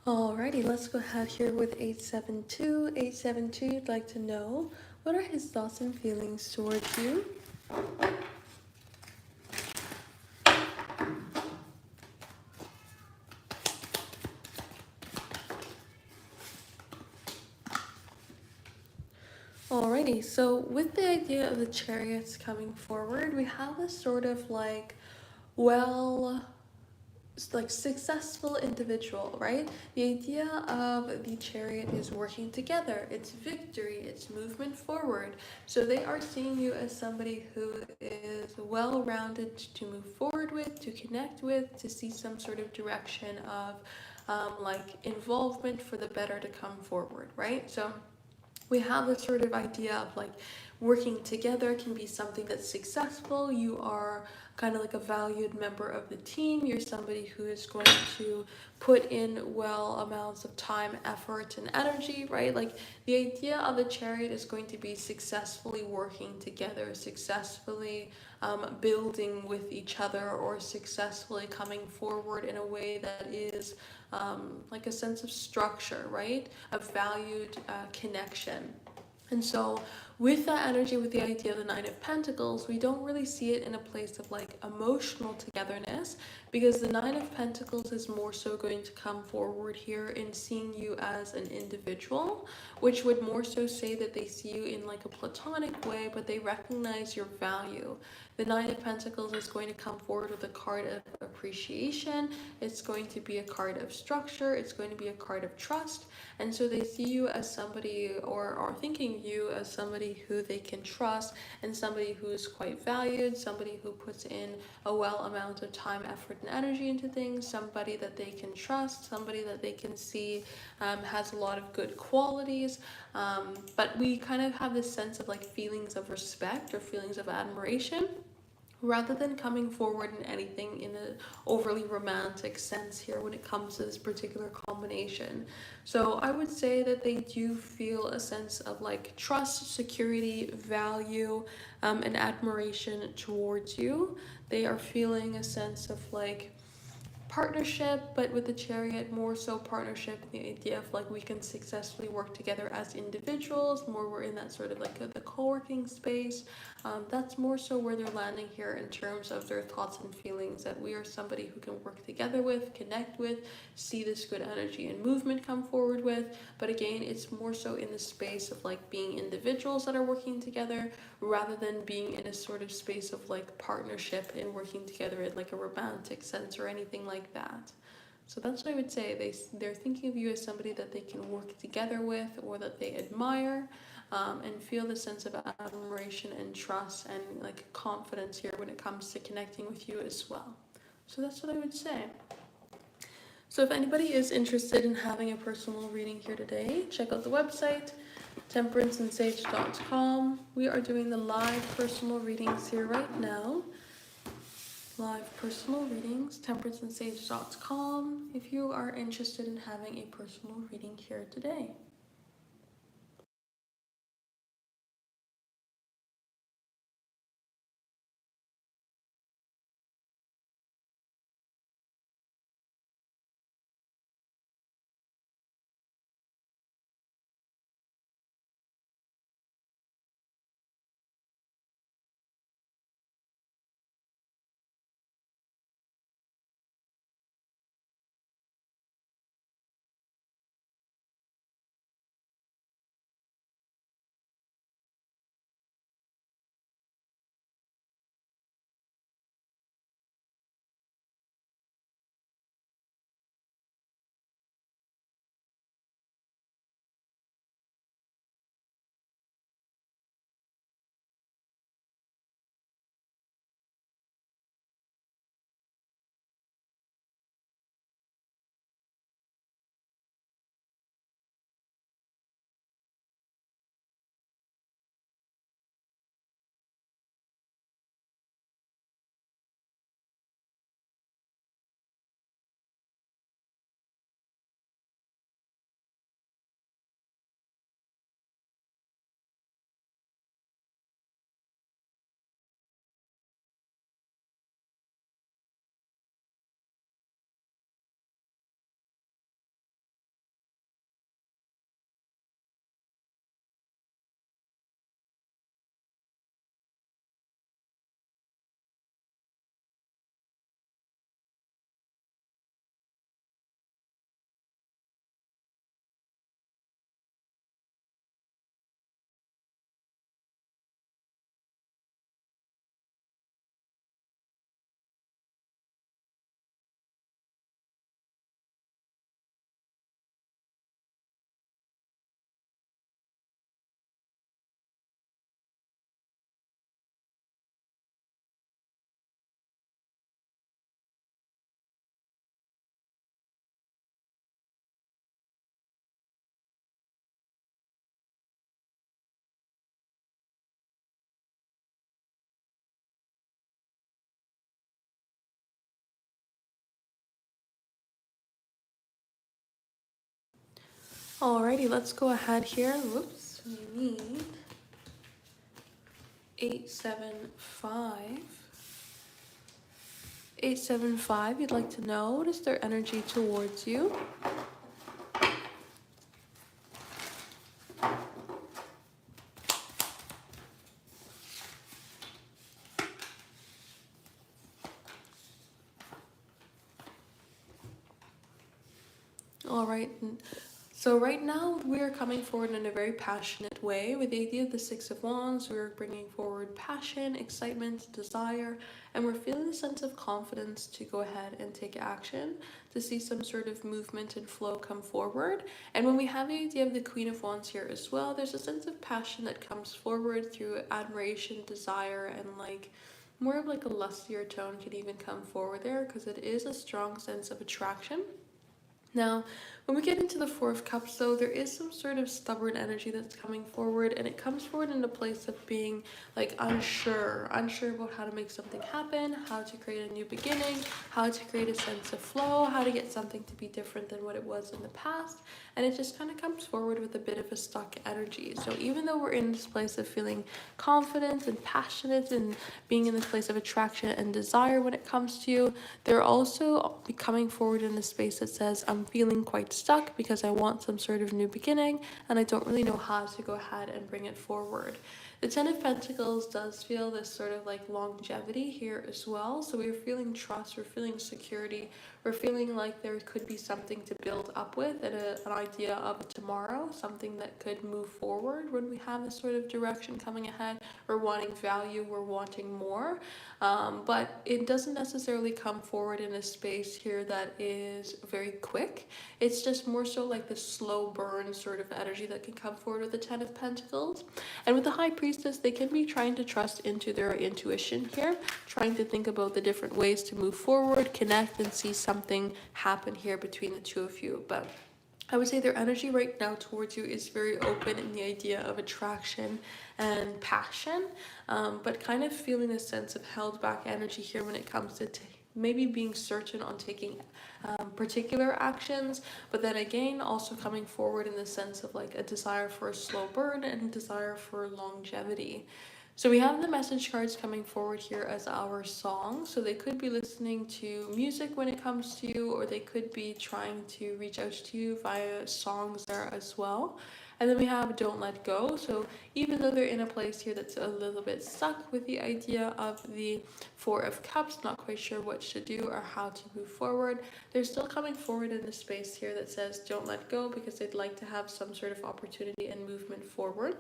Alrighty, let's go ahead here with 872. 872, you'd like to know what are his thoughts and feelings towards you? Alrighty, so with the idea of the chariots coming forward, we have this sort of well, successful individual, right? The idea of the chariot is working together, it's victory, it's movement forward. So they are seeing you as somebody who is well rounded to move forward with, to connect with, to see some sort of direction of involvement for the better to come forward, right? So we have this sort of idea of working together can be something that's successful. You are kind of like a valued member of the team. You're somebody who is going to put in well amounts of time, effort, and energy, right? Like the idea of the chariot is going to be successfully working together, successfully building with each other, or successfully coming forward in a way that is like a sense of structure, right? A valued connection. And so, with that energy, with the idea of the Nine of Pentacles, we don't really see it in a place of emotional togetherness, because the Nine of Pentacles is more so going to come forward here in seeing you as an individual, which would more so say that they see you in a platonic way, but they recognize your value. The Nine of Pentacles is going to come forward with a card of appreciation. It's going to be a card of structure. It's going to be a card of trust. And so they see you as somebody, or are thinking you as somebody who they can trust, and somebody who is quite valued, somebody who puts in a well amount of time, effort, and energy into things, somebody that they can trust, somebody that they can see has a lot of good qualities. But we kind of have this sense of feelings of respect or feelings of admiration, rather than coming forward in anything in an overly romantic sense here when it comes to this particular combination. So I would say that they do feel a sense of trust, security, value, and admiration towards you. They are feeling a sense of partnership, but with the chariot, more so partnership, the idea of we can successfully work together as individuals. More we're in that sort of the co-working space. That's more so where they're landing here in terms of their thoughts and feelings, that we are somebody who can work together with, connect with, see this good energy and movement come forward with. But again, it's more so in the space of being individuals that are working together, rather than being in a sort of space of partnership and working together in a romantic sense or anything like that. So that's what I would say. They're thinking of you as somebody that they can work together with, or that they admire, and feel the sense of admiration and trust and confidence here when it comes to connecting with you as well. So that's what I would say. So if anybody is interested in having a personal reading here today, check out the website, temperanceandsage.com. We are doing the live personal readings here right now. Live personal readings, temperanceandsage.com, if you are interested in having a personal reading here today. Alrighty, let's go ahead here. Whoops, we need 875. 875, you'd like to know what is their energy towards you? All right. So right now we are coming forward in a very passionate way. With the idea of the Six of Wands, we're bringing forward passion, excitement, desire, and we're feeling a sense of confidence to go ahead and take action, to see some sort of movement and flow come forward. And when we have the idea of the Queen of Wands here as well, there's a sense of passion that comes forward through admiration, desire, and like more of like a lustier tone can even come forward there because it is a strong sense of attraction. Now, when we get into the Four of Cups, though, there is some sort of stubborn energy that's coming forward, and it comes forward in a place of being like unsure about how to make something happen, how to create a new beginning, how to create a sense of flow, how to get something to be different than what it was in the past, and it just kind of comes forward with a bit of a stuck energy. So even though we're in this place of feeling confident and passionate and being in this place of attraction and desire when it comes to you, they're also coming forward in a space that says, I'm feeling quite stuck because I want some sort of new beginning and I don't really know how to go ahead and bring it forward. The Ten of Pentacles does feel this sort of like longevity here as well. So we're feeling trust, we're feeling security, we're feeling like there could be something to build up with and an idea of a tomorrow, something that could move forward when we have this sort of direction coming ahead. We're wanting value, we're wanting more. But it doesn't necessarily come forward in a space here that is very quick. It's just more so like the slow burn sort of energy that can come forward with the Ten of Pentacles. And with the High Priestess, they can be trying to trust into their intuition here, trying to think about the different ways to move forward, connect, and see something happen here between the two of you. But I would say their energy right now towards you is very open in the idea of attraction and passion, but kind of feeling a sense of held back energy here when it comes to maybe being certain on taking particular actions, but then again also coming forward in the sense of like a desire for a slow burn and desire for longevity. So we have the message cards coming forward here as our song. So they could be listening to music when it comes to you, or they could be trying to reach out to you via songs there as well. And then we have Don't Let Go. So even though they're in a place here that's a little bit stuck with the idea of the Four of Cups, not quite sure what to do or how to move forward, they're still coming forward in the space here that says don't let go because they'd like to have some sort of opportunity and movement forward.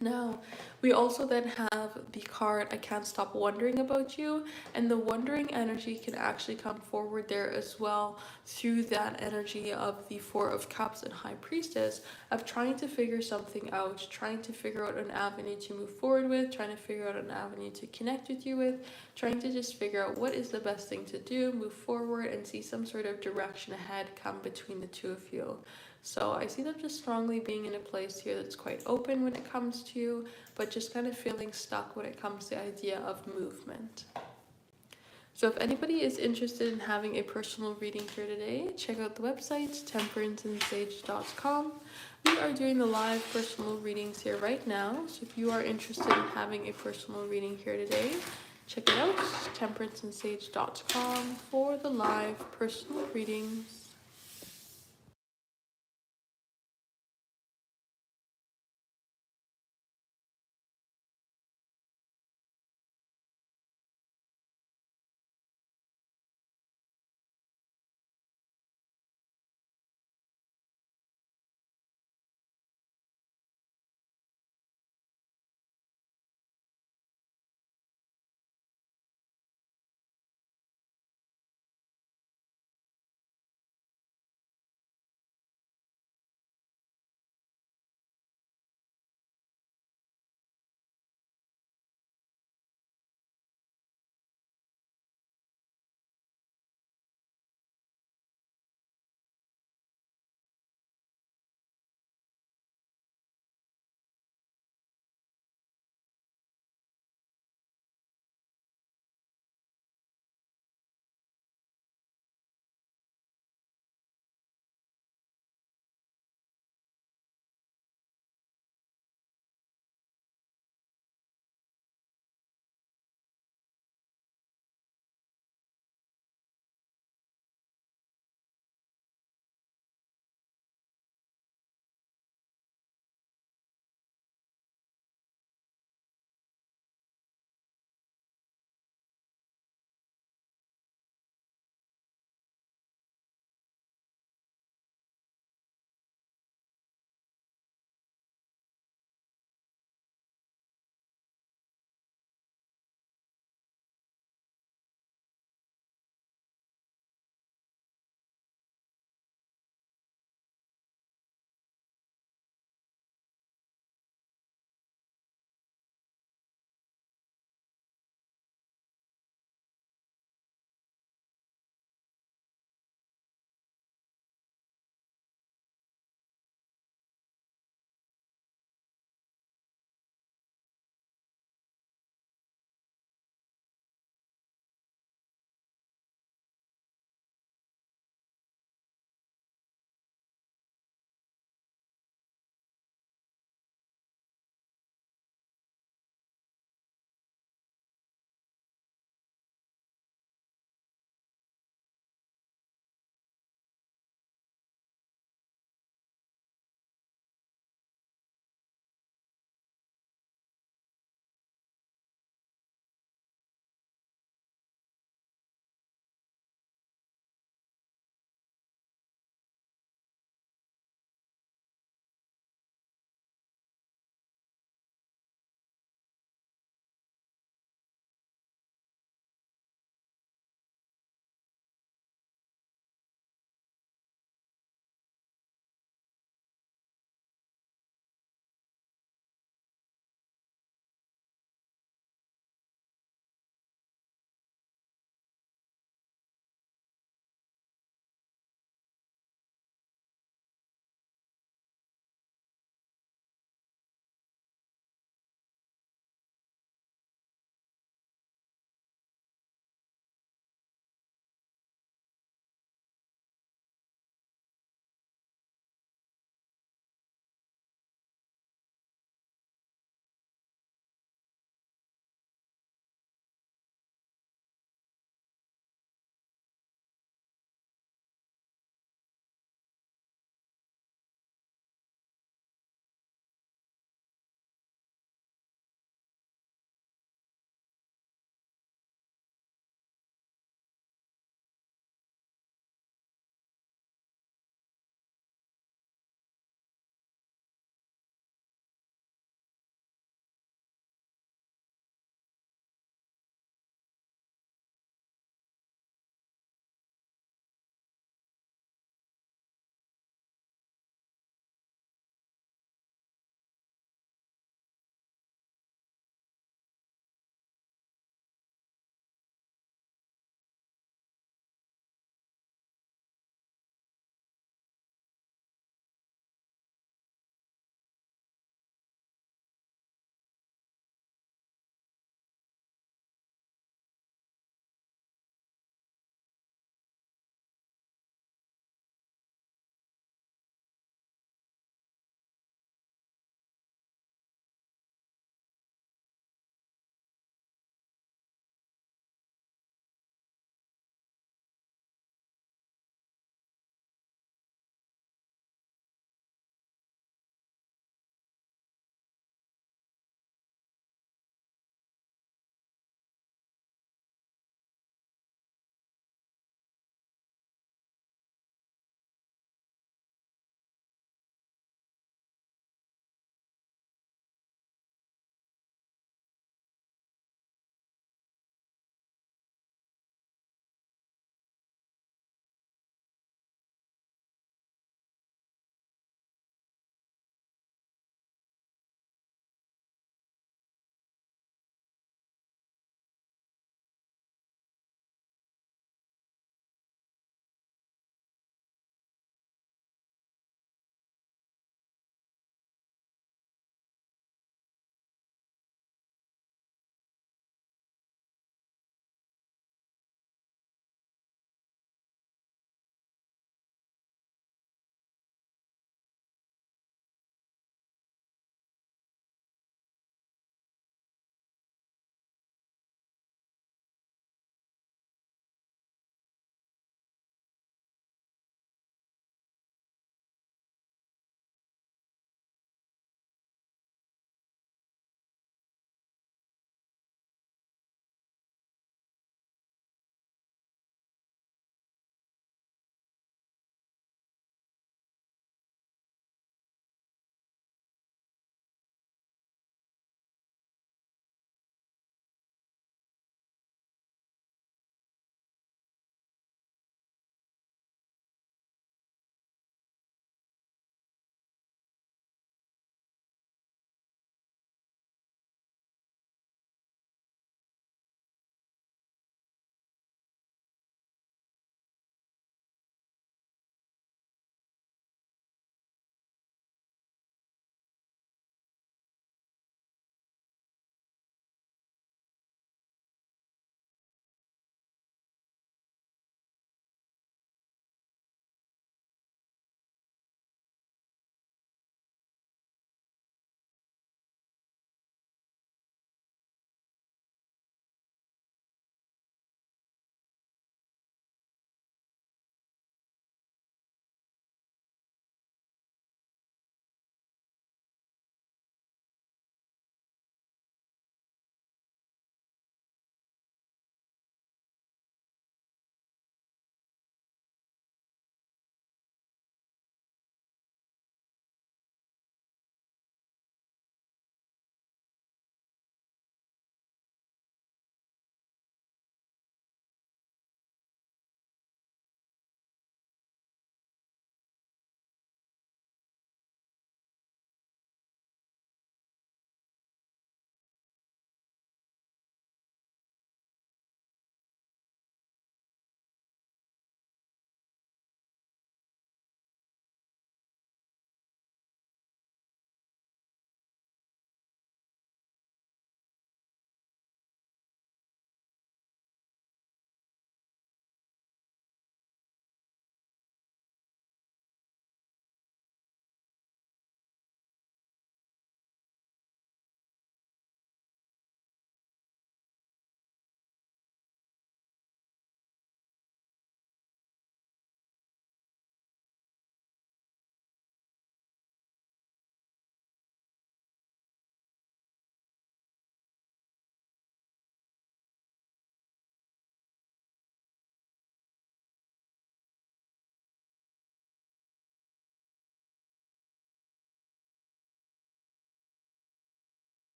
Now, we also then have the card I Can't Stop Wondering About You, and the wondering energy can actually come forward there as well through that energy of the Four of Cups and High Priestess of trying to figure something out, trying to figure out an avenue to move forward with, trying to figure out an avenue to connect with you with, trying to just figure out what is the best thing to do, move forward, and see some sort of direction ahead come between the two of you. So I see them just strongly being in a place here that's quite open when it comes to you, but just kind of feeling stuck when it comes to the idea of movement. So if anybody is interested in having a personal reading here today, check out the website, temperanceandsage.com. We are doing the live personal readings here right now. So if you are interested in having a personal reading here today, check it out, temperanceandsage.com for the live personal readings.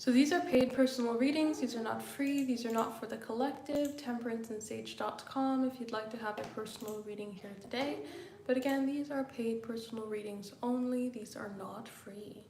So these are paid personal readings. These are not free. These are not for the collective. Temperanceandsage.com if you'd like to have a personal reading here today. But again, these are paid personal readings only. These are not free.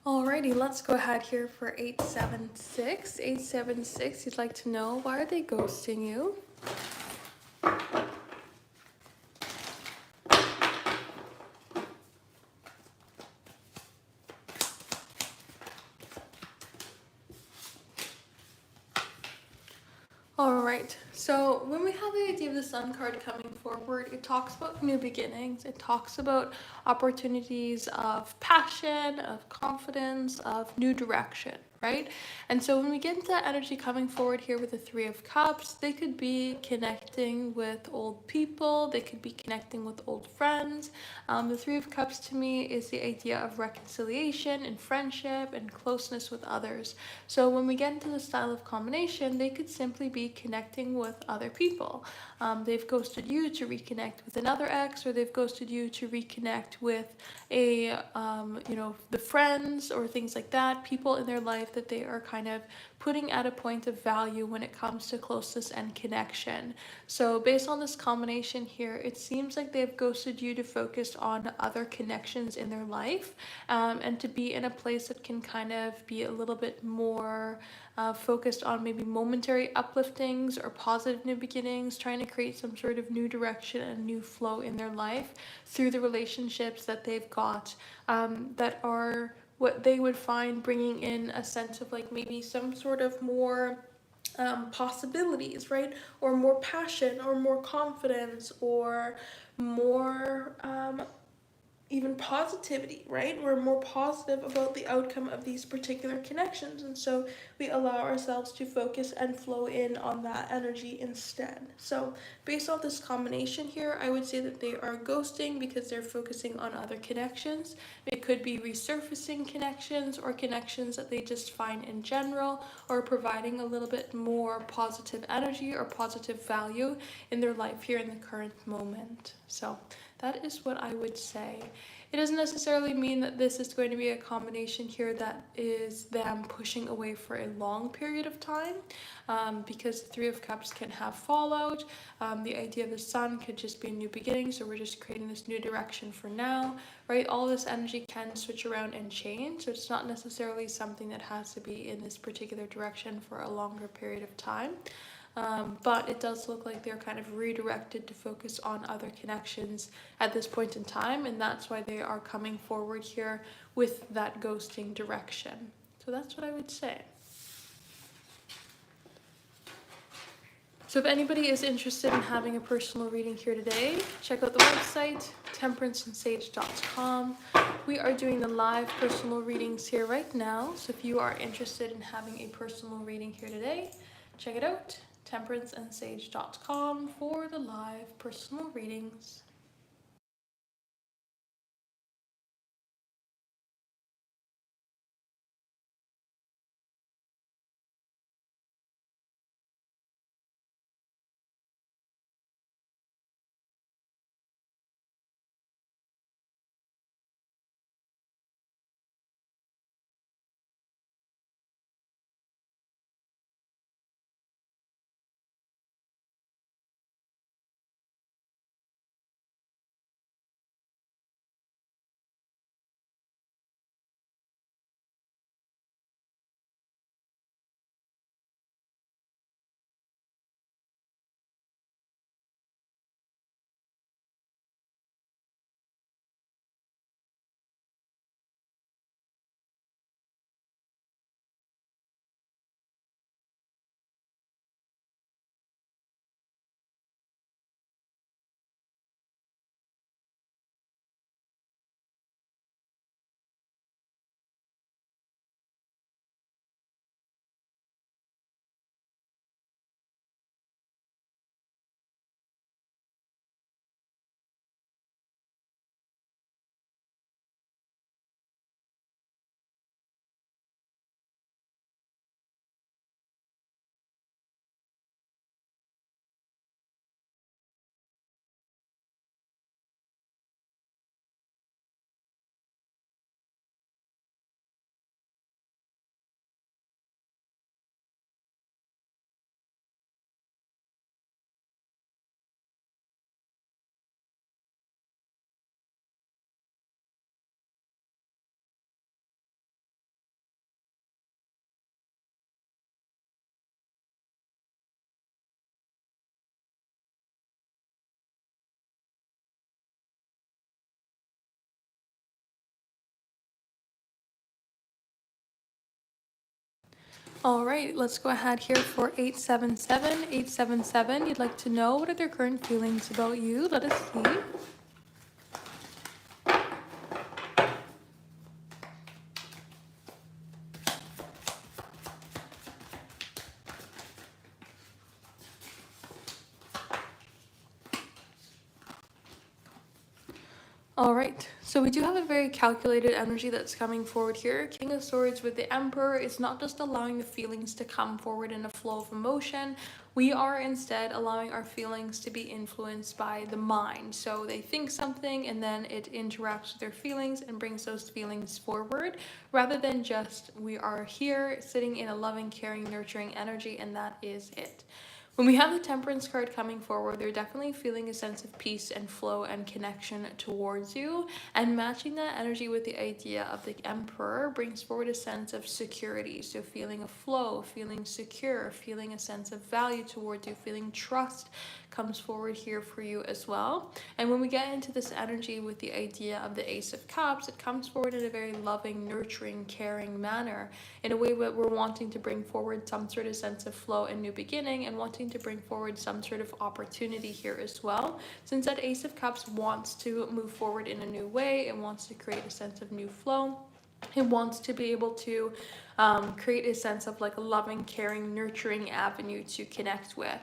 Alrighty, let's go ahead here for 876. 876, you'd like to know, why are they ghosting you? Alright, so when we have the idea of the Sun card coming forward, it talks about new beginnings. It talks about opportunities of passion, of confidence, of new direction, right? And so when we get into that energy coming forward here with the Three of Cups, they could be connecting with old people, they could be connecting with old friends. The Three of Cups to me is the idea of reconciliation and friendship and closeness with others. So when we get into the style of combination, they could simply be connecting with other people. They've ghosted you to reconnect with another ex, or they've ghosted you to reconnect with the friends or things like that, people in their life that they are kind of putting at a point of value when it comes to closeness and connection. So based on this combination here, it seems like they've ghosted you to focus on other connections in their life, and to be in a place that can kind of be a little bit more focused on maybe momentary upliftings or positive new beginnings, trying to create some sort of new direction and new flow in their life through the relationships that they've got, that are what they would find bringing in a sense of like maybe some sort of more possibilities, right? Or more passion, or more confidence, or more even positivity, right? We're more positive about the outcome of these particular connections. And so we allow ourselves to focus and flow in on that energy instead. So based off this combination here, I would say that they are ghosting because they're focusing on other connections. It could be resurfacing connections, or connections that they just find in general, or providing a little bit more positive energy or positive value in their life here in the current moment. So that is what I would say. It doesn't necessarily mean that this is going to be a combination here that is them pushing away for a long period of time, because the Three of Cups can have fallout. The idea of the Sun could just be a new beginning, so we're just creating this new direction for now, right? All this energy can switch around and change, so it's not necessarily something that has to be in this particular direction for a longer period of time. But it does look like they're kind of redirected to focus on other connections at this point in time, and that's why they are coming forward here with that ghosting direction. So that's what I would say. So if anybody is interested in having a personal reading here today, check out the website, temperanceandsage.com. We are doing the live personal readings here right now, so if you are interested in having a personal reading here today, check it out, temperanceandsage.com, for the live personal readings. All right, let's go ahead here for 877. 877, you'd like to know what are their current feelings about you? Let us see. All right, so we do have a very calculated energy that's coming forward here. King of Swords with the Emperor is not just allowing the feelings to come forward in a flow of emotion. We are instead allowing our feelings to be influenced by the mind. So they think something and then it interacts with their feelings and brings those feelings forward, rather than just we are here sitting in a loving, caring, nurturing energy and that is it. When we have the Temperance card coming forward, they're definitely feeling a sense of peace and flow and connection towards you. And matching that energy with the idea of the Emperor brings forward a sense of security. So feeling a flow, feeling secure, feeling a sense of value towards you, feeling trust comes forward here for you as well. And when we get into this energy with the idea of the Ace of Cups, it comes forward in a very loving, nurturing, caring manner, in a way that we're wanting to bring forward some sort of sense of flow and new beginning, and wanting to bring forward some sort of opportunity here as well. Since that Ace of Cups wants to move forward in a new way, it wants to create a sense of new flow. It wants to be able to create a sense of like a loving, caring, nurturing avenue to connect with.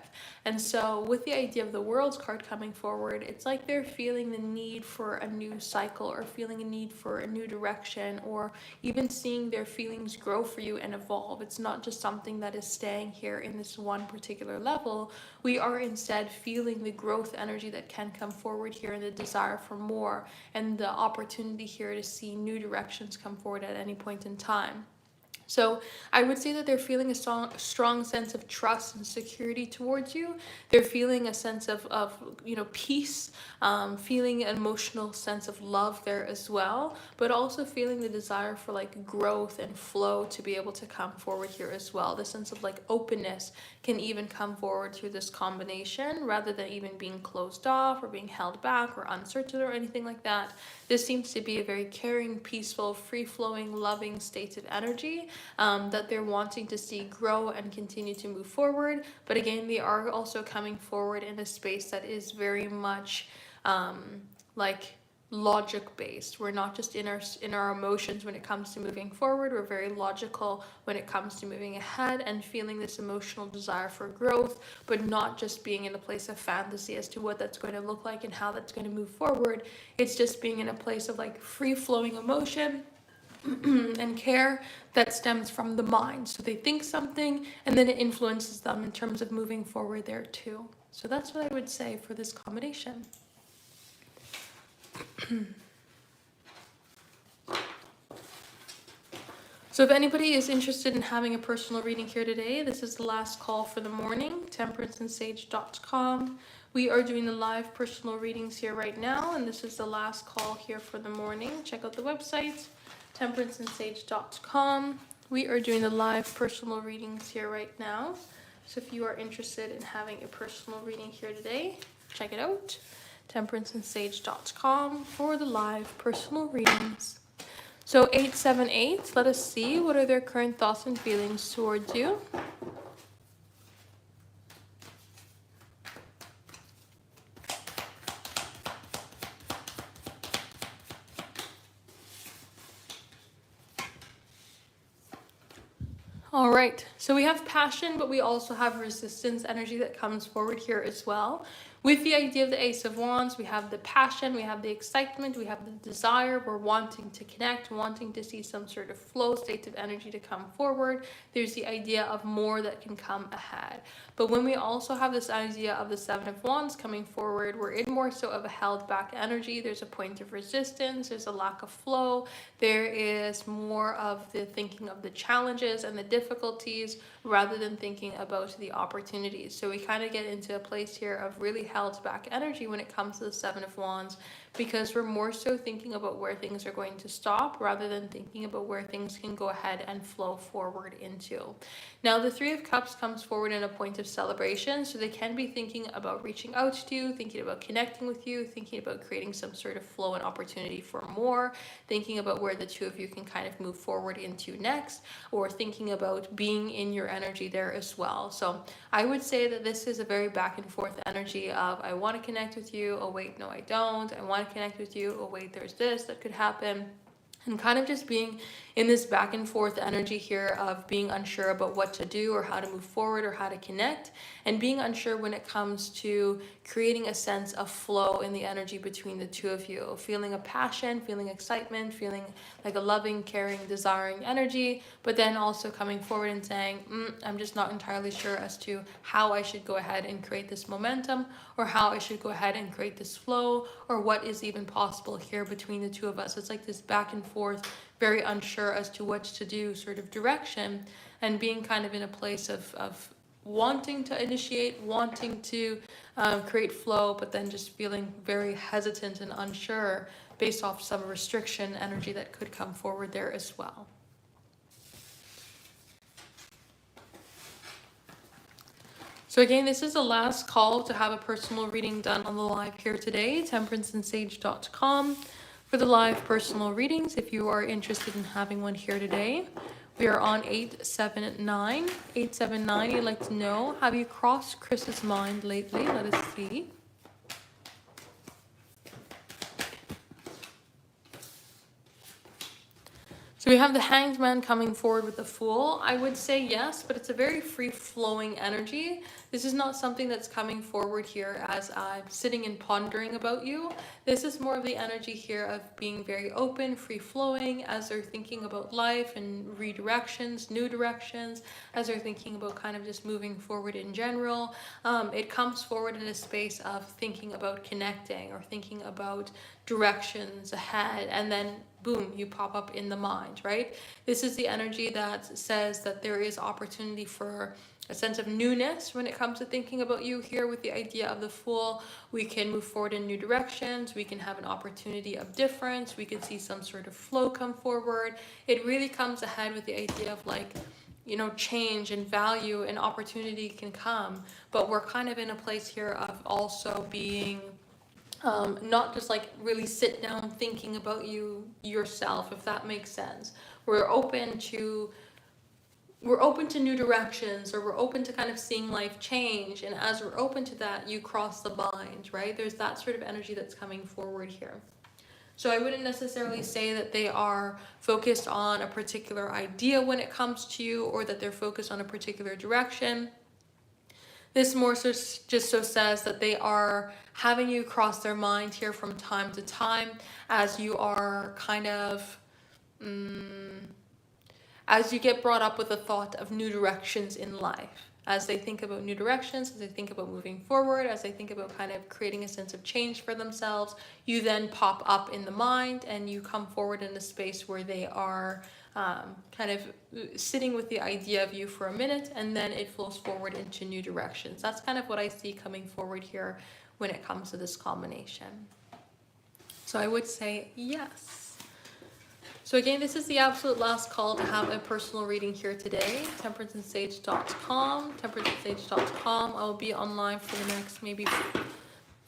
And so with the idea of the World's card coming forward, it's like they're feeling the need for a new cycle, or feeling a need for a new direction, or even seeing their feelings grow for you and evolve. It's not just something that is staying here in this one particular level. We are instead feeling the growth energy that can come forward here, and the desire for more, and the opportunity here to see new directions come forward at any point in time. So I would say that they're feeling a strong sense of trust and security towards you. They're feeling a sense of peace, feeling an emotional sense of love there as well, but also feeling the desire for like growth and flow to be able to come forward here as well. The sense of like openness can even come forward through this combination, rather than even being closed off or being held back or uncertain or anything like that. This seems to be a very caring, peaceful, free-flowing, loving state of energy that they're wanting to see grow and continue to move forward. But again, they are also coming forward in a space that is very much like logic based. We're not just in our emotions when it comes to moving forward. We're very logical when it comes to moving ahead and feeling this emotional desire for growth, but not just being in a place of fantasy as to what that's going to look like and how that's going to move forward. It's just being in a place of like free flowing emotion and care that stems from the mind. So they think something and then it influences them in terms of moving forward there too. So that's what I would say for this combination. So if anybody is interested in having a personal reading here today, this is the last call for the morning. temperanceandsage.com. We are doing the live personal readings here right now, and this is the last call here for the morning. Check out the website, temperanceandsage.com. We are doing the live personal readings here right now. So if you are interested in having a personal reading here today, check it out, temperanceandsage.com, for the live personal readings. So 878, let us see, what are their current thoughts and feelings towards you? All right, so we have passion, but we also have resistance energy that comes forward here as well. With the idea of the Ace of Wands, we have the passion, we have the excitement, we have the desire, we're wanting to connect, wanting to see some sort of flow state of energy to come forward. There's the idea of more that can come ahead. But when we also have this idea of the Seven of Wands coming forward, we're in more so of a held back energy. There's a point of resistance, there's a lack of flow, there is more of the thinking of the challenges and the difficulties rather than thinking about the opportunities. So we kind of get into a place here of really held back energy when it comes to the Seven of Wands, because we're more so thinking about where things are going to stop rather than thinking about where things can go ahead and flow forward into. Now, the Three of Cups comes forward in a point of celebration, so they can be thinking about reaching out to you, thinking about connecting with you, thinking about creating some sort of flow and opportunity for more, thinking about where the two of you can kind of move forward into next, or thinking about being in your energy there as well. So I would say that this is a very back and forth energy of, I want to connect with you, oh wait, no I don't, I want to connect with you, oh wait, there's this that could happen. And kind of just being in this back and forth energy here of being unsure about what to do or how to move forward or how to connect, and being unsure when it comes to creating a sense of flow in the energy between the two of you, feeling a passion, feeling excitement, feeling like a loving, caring, desiring energy, but then also coming forward and saying, I'm just not entirely sure as to how I should go ahead and create this momentum, or how I should go ahead and create this flow, or what is even possible here between the two of us. It's like this back and forth, very unsure as to what to do sort of direction, and being kind of in a place of wanting to initiate, wanting to create flow, but then just feeling very hesitant and unsure based off some restriction energy that could come forward there as well. So again, this is the last call to have a personal reading done on the live here today, temperanceandsage.com. For the live personal readings, if you are interested in having one here today, we are on 879. 879, you'd like to know, have you crossed Chris's mind lately? Let us see. So we have the Hanged Man coming forward with the Fool. I would say yes, but it's a very free-flowing energy. This is not something that's coming forward here as I'm sitting and pondering about you. This is more of the energy here of being very open, free-flowing, as they're thinking about life and redirections, new directions, as they're thinking about kind of just moving forward in general. It comes forward in a space of thinking about connecting or thinking about directions ahead, and then boom, you pop up in the mind, right? This is the energy that says that there is opportunity for a sense of newness when it comes to thinking about you here with the idea of the Fool. We can move forward in new directions. We can have an opportunity of difference. We can see some sort of flow come forward. It really comes ahead with the idea of like, you know, change and value and opportunity can come, but we're kind of in a place here of also being not just like really sit down thinking about you yourself, if that makes sense. We're open to new directions, or we're open to kind of seeing life change, and as we're open to that, you cross the mind, right? There's that sort of energy that's coming forward here. So I wouldn't necessarily say that they are focused on a particular idea when it comes to you, or that they're focused on a particular direction. This more so just so says that they are having you cross their mind here from time to time, as you are kind of, as you get brought up with the thought of new directions in life. As they think about new directions, as they think about moving forward, as they think about kind of creating a sense of change for themselves, you then pop up in the mind and you come forward in a space where they are kind of sitting with the idea of you for a minute, and then it flows forward into new directions. That's kind of what I see coming forward here when it comes to this combination. So I would say yes. So again, this is the absolute last call to have a personal reading here today. Temperanceandsage.com. Temperanceandsage.com. I will be online for the next maybe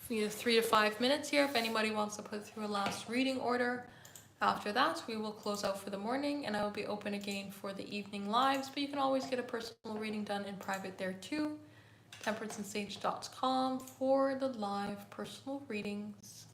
3 to 5 minutes here if anybody wants to put through a last reading order. After that, we will close out for the morning, and I will be open again for the evening lives, but you can always get a personal reading done in private there too. Temperanceandsage.com for the live personal readings.